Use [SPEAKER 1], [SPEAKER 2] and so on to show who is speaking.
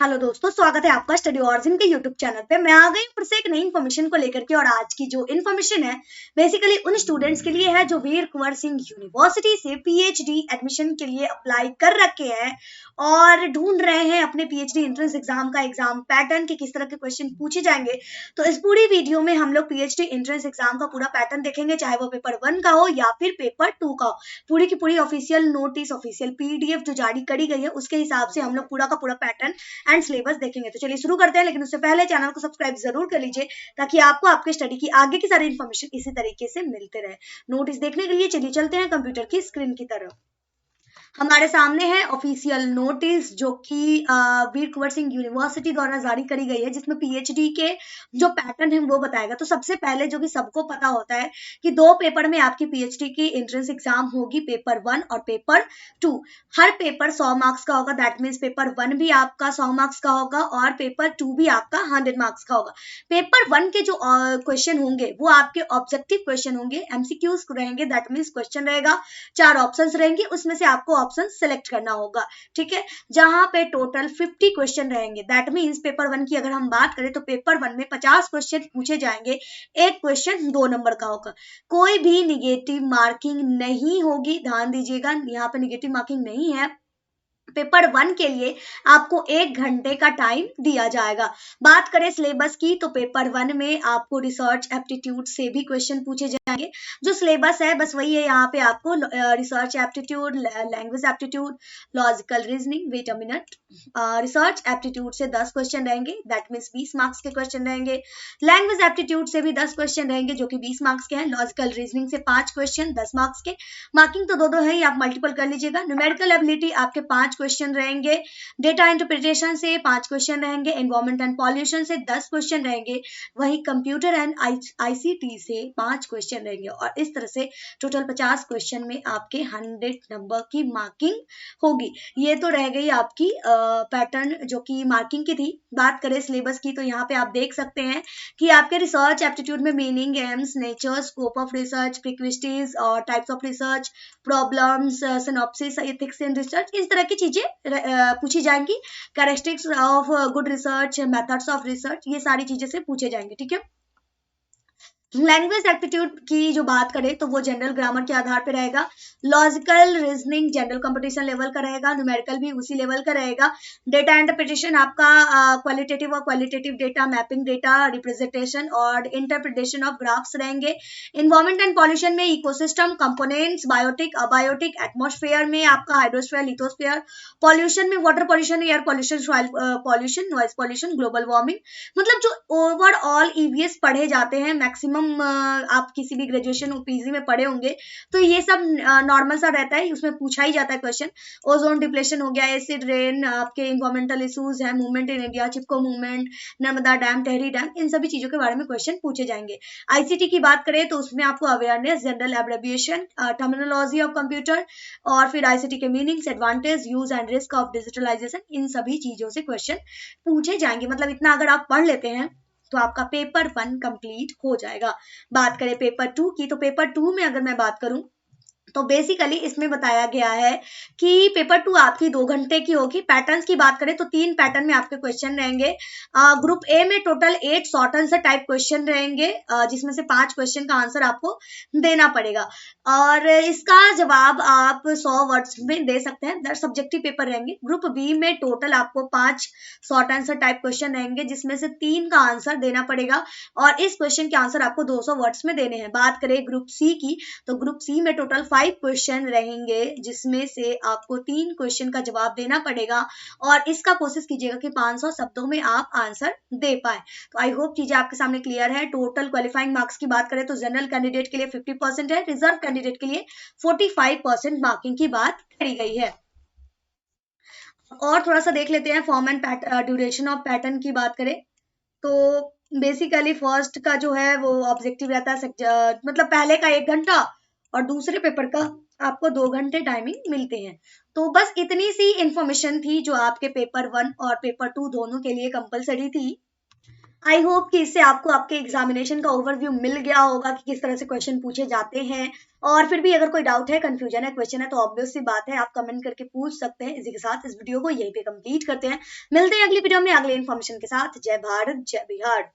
[SPEAKER 1] Hello दोस्तों, स्वागत है आपका स्टडी ऑरिजिन के यूट्यूब चैनल पे। मैं आ गई फिर से एक नई इन्फॉर्मेशन को लेकर के। और आज की जो इन्फॉर्मेशन है बेसिकली उन स्टूडेंट्स के लिए है जो वीर कुंवर सिंह यूनिवर्सिटी से पीएचडी एडमिशन के लिए अप्लाई कर रखे हैं और ढूंढ रहे हैं अपने पीएचडी एंट्रेंस एग्जाम का एग्जाम पैटर्न के किस तरह के क्वेश्चन पूछे जाएंगे। तो इस पूरी वीडियो में हम लोग पीएचडी एंट्रेंस एग्जाम का पूरा पैटर्न देखेंगे, चाहे वो पेपर 1 का हो या फिर पेपर 2 का हो। पूरी की पूरी ऑफिशियल नोटिस, ऑफिशियल पीडीएफ जो जारी करी गई है उसके हिसाब से हम लोग पूरा का पूरा पैटर्न एंड सिलेबस देखेंगे। तो चलिए शुरू करते हैं, लेकिन उससे पहले चैनल को सब्सक्राइब जरूर कर लीजिए ताकि आपको आपके स्टडी की आगे की सारी इन्फॉर्मेशन इसी तरीके से मिलते रहे। नोटिस देखने के लिए चलिए चलते हैं कंप्यूटर की स्क्रीन की तरफ। हमारे सामने है ऑफिशियल नोटिस जो कि वीर कुंवर सिंह यूनिवर्सिटी द्वारा जारी करी गई है, जिसमें पीएचडी के जो पैटर्न है वो बताएगा। तो सबसे पहले जो कि सबको पता होता है कि 2 पेपर में आपकी पीएचडी की एंट्रेंस एग्जाम होगी, पेपर 1 और पेपर 2। हर पेपर 100 मार्क्स का होगा, दैट मीन्स पेपर 1 भी आपका 100 मार्क्स का होगा और पेपर 2 भी आपका 100 मार्क्स का होगा। पेपर 1 के जो क्वेश्चन होंगे वो आपके ऑब्जेक्टिव क्वेश्चन होंगे, एमसीक्यूज रहेंगे, दैट मीन्स क्वेश्चन रहेगा, 4 ऑप्शंस रहेंगे, उसमें से आपको ऑप्शन सेलेक्ट करना होगा। ठीक है, जहां पे टोटल 50 क्वेश्चन रहेंगे। दैट मींस पेपर 1 की अगर हम बात करें तो पेपर 1 में 50 क्वेश्चन पूछे जाएंगे, एक क्वेश्चन 2 नंबर का होगा। कोई भी निगेटिव मार्किंग नहीं होगी, ध्यान दीजिएगा, यहाँ पे निगेटिव मार्किंग नहीं है। पेपर 1 के लिए आपको 1 घंटे का टाइम दिया जाएगा। बात करें सिलेबस की तो पेपर 1 में आपको रिसर्च एप्टीट्यूड से भी क्वेश्चन पूछे जाएंगे। जो सिलेबस है बस वही है, यहाँ पे आपको research aptitude, language aptitude, logical reasoning, wait a minute, research aptitude से 10 क्वेश्चन रहेंगे, दैट मीन्स 20 मार्क्स के क्वेश्चन रहेंगे। लैंग्वेज एप्टीट्यूड से भी 10 क्वेश्चन रहेंगे जो कि 20 मार्क्स के हैं। लॉजिकल रीजनिंग से 5 क्वेश्चन 10 मार्क्स के। मार्किंग तो दो है, आप मल्टीपल कर लीजिएगा। न्यूमेरिकल एबिलिटी आपके 5 क्वेश्चन रहेंगे। डेटा इंटरप्रिटेशन से 5 क्वेश्चन रहेंगे। एनवायरमेंट एंड पॉल्यूशन से 10 क्वेश्चन रहेंगे। वहीं कंप्यूटर एंड आईसीटी से 5 क्वेश्चन रहेंगे। और इस तरह से टोटल 50 क्वेश्चन में आपके 100 नंबर की मार्किंग होगी। ये तो रह गई आपकी पैटर्न जो कि मार्किंग की थी। बात करें सिलेबस की तो यहाँ पे आप देख सकते हैं कि आपके रिसर्च एप्टीट्यूड में meaning, aims, nature, scope of research, prerequisites और types of research, problems, synopsis, ethics in research, इस तरह की चीजें पूछी जाएंगी। Characteristics of good research, methods of research, ये सारी चीजें से पूछे जाएंगे। ठीक है, लैंग्वेज एप्टीट्यूड की जो बात करें तो वो जनरल ग्रामर के आधार पे रहेगा। Logical reasoning general competition level का रहेगा। न्यूमेरिकल भी उसी लेवल का रहेगा। डेटा इंटरप्रिटेशन आपका क्वालिटेटिव और qualitative data, mapping data, representation और इंटरप्रिटेशन ऑफ ग्राफ्स रहेंगे। इन्वायरमेंट एंड पॉल्यूशन में ecosystem, components, biotic, abiotic, atmosphere में आपका हाइड्रोस्फेयर, लिथोस्फेयर, पॉल्यूशन में water pollution, air pollution, soil pollution, noise pollution, global warming. मतलब जो ओवरऑल ईवीएस पढ़े जाते हैं मैक्सिमम, आप किसी भी ग्रेजुएशन पीजी में पढ़े होंगे तो ये सब नॉर्मल सा रहता है, उसमें पूछा ही जाता है क्वेश्चन। ओजोन डिप्लेशन हो गया, एसिड रेन, आपके इन्वायरमेंटल इश्यूज है, movement in India, Chipko movement, Narmada dam, Tehri dam, इन सभी चीजों के बारे में क्वेश्चन पूछे जाएंगे। आईसीटी की बात करें तो उसमें आपको awareness, general abbreviation, terminology of computer और फिर आईसीटी के meanings, advantage, use and risk of digitalization, इन सभी चीजों से क्वेश्चन पूछे जाएंगे। मतलब इतना अगर आप पढ़ लेते हैं तो आपका पेपर 1 कंप्लीट हो जाएगा। बात करें पेपर 2 की तो पेपर 2 में अगर मैं बात करूं तो बेसिकली इसमें बताया गया है कि पेपर 2 आपकी 2 घंटे की होगी। पैटर्न्स की बात करें तो 3 पैटर्न में आपके क्वेश्चन रहेंगे। ग्रुप ए में total 8 short answer type question रहेंगे, जिसमें से 5 क्वेश्चन का आंसर आपको देना पड़ेगा और इसका जवाब आप 100 वर्ड्स में दे सकते हैं। दर सब्जेक्टिव पेपर रहेंगे। ग्रुप बी में टोटल आपको 5 शॉर्ट आंसर टाइप क्वेश्चन रहेंगे, जिसमें से 3 का आंसर देना पड़ेगा और इस क्वेश्चन के आंसर आपको 200 वर्ड्स में देने हैं। बात करें ग्रुप सी की तो ग्रुप सी में टोटल 5 क्वेश्चन रहेंगे, जिसमें से आपको 3 क्वेश्चन का जवाब देना पड़ेगा और इसका कोशिश कीजिएगा कि 500 शब्दों में आप आंसर दे पाए। तो आई होप चीजें आपके सामने क्लियर है। टोटल क्वालिफाइंग मार्क्स की बात करें तो जनरल कैंडिडेट के लिए 50% है, रिजर्व कैंडिडेट के लिए 45% मार्किंग की बात करी गई है। और थोड़ा सा देख लेते हैं form and duration of pattern की बात करें तो बेसिकली फर्स्ट का जो है वो ऑब्जेक्टिव रहता है, मतलब पहले का 1 घंटा और दूसरे पेपर का आपको 2 घंटे टाइमिंग मिलते हैं। तो बस इतनी सी इंफॉर्मेशन थी जो आपके पेपर 1 और पेपर 2 दोनों के लिए कंपलसरी थी। आई होप कि इससे आपको आपके एग्जामिनेशन का ओवरव्यू मिल गया होगा कि किस तरह से क्वेश्चन पूछे जाते हैं। और फिर भी अगर कोई डाउट है, कंफ्यूजन है, क्वेश्चन है, तो ऑब्वियस सी बात है, आप कमेंट करके पूछ सकते हैं। इसी के साथ इस वीडियो को यहीं पे कंप्लीट करते हैं। मिलते हैं अगली वीडियो में अगले इन्फॉर्मेशन के साथ। जय भारत, जय बिहार।